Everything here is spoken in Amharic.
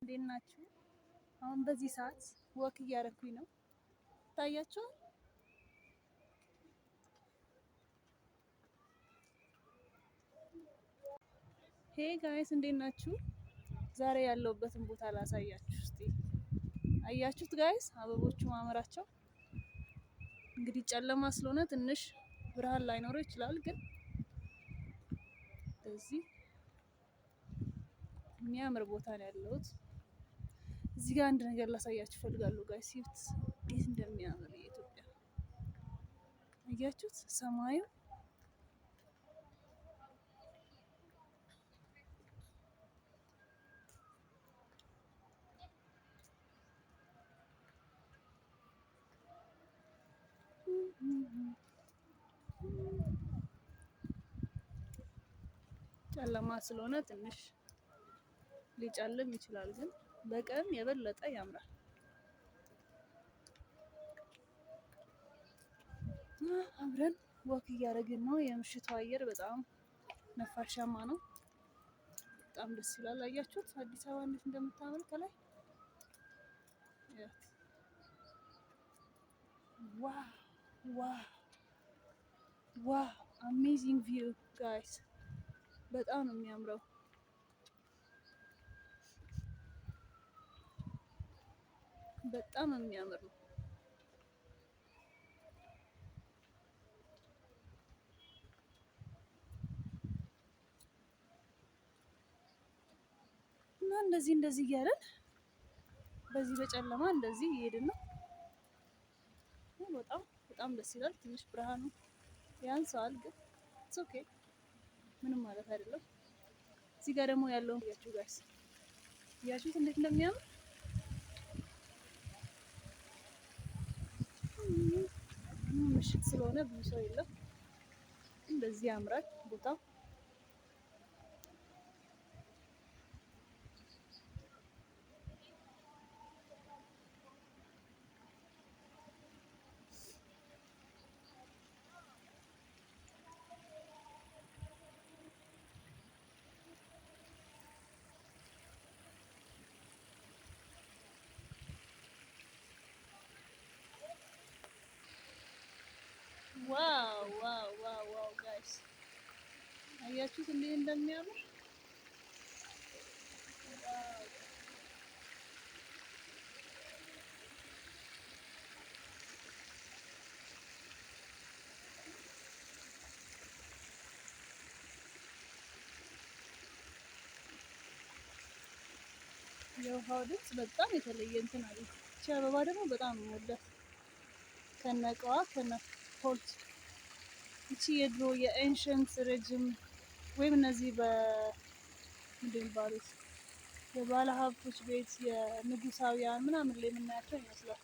እንዴት ናችሁ? አሁን በዚህ ሰዓት ወክ እያደረኩኝ ነው። ታያችኋል? ሄ ጋይስ እንዴት ናችሁ? ዛሬ ያለሁበትን ቦታ ላሳያችሁ እስቲ። አያችሁት ጋይስ አበቦቹ ማመራቸው። እንግዲህ ጨለማ ስለሆነ ትንሽ ብርሃን ላይኖረው ይችላል፣ ግን እዚህ የሚያምር ቦታ ነው ያለሁት። እዚህ ጋር አንድ ነገር ላሳያችሁ እፈልጋለሁ ጋይስ። ይሁት እንዴት እንደሚያምር የኢትዮጵያ አያችሁት? ሰማዩ ጨለማ ስለሆነ ትንሽ ሊጨልም ይችላል፣ ግን በቀን የበለጠ ያምራል። አብረን ወክ እያደረግን ነው። የምሽቱ አየር በጣም ነፋሻማ ነው። በጣም ደስ ይላል። አያችሁት አዲስ አበባ እንዴት እንደምታምር ከላይ። ዋው ዋው ዋው! አሜዚንግ ቪው ጋይስ፣ በጣም ነው የሚያምረው። በጣም የሚያምር ነው። እና እንደዚህ እያለን በዚህ በጨለማ እንደዚህ እየሄድን ነው። በጣም ደስ ይላል። ትንሽ ብርሃኑ ያንሰዋል፣ ግን ኢትስ ኦኬ፣ ምንም ማለት አይደለም። እዚህ ጋር ደግሞ ያለው ያችሁ ጋይስ፣ ያችሁት እንዴት እንደሚያምር ምሽት ስለሆነ ብዙ ሰው የለም። እንደዚህ ያምራል ቦታው። ዋው ዋው ዋው ዋው ጋይስ አያችሁት እንዴት እንደሚያምር። የውሃው ድምፅ በጣም የተለየ እንትን አለ። እቺ አበባ ደግሞ በጣም ነው የምወዳት ከነቀዋ ከነፖልት። እቺ የድሮ የኤንሸንት ረጅም ወይም እነዚህ በምንድን ባሉት የባለ ሀብቶች ቤት የንጉሳውያን ምናምን ላይ የምናያቸው ይመስላል።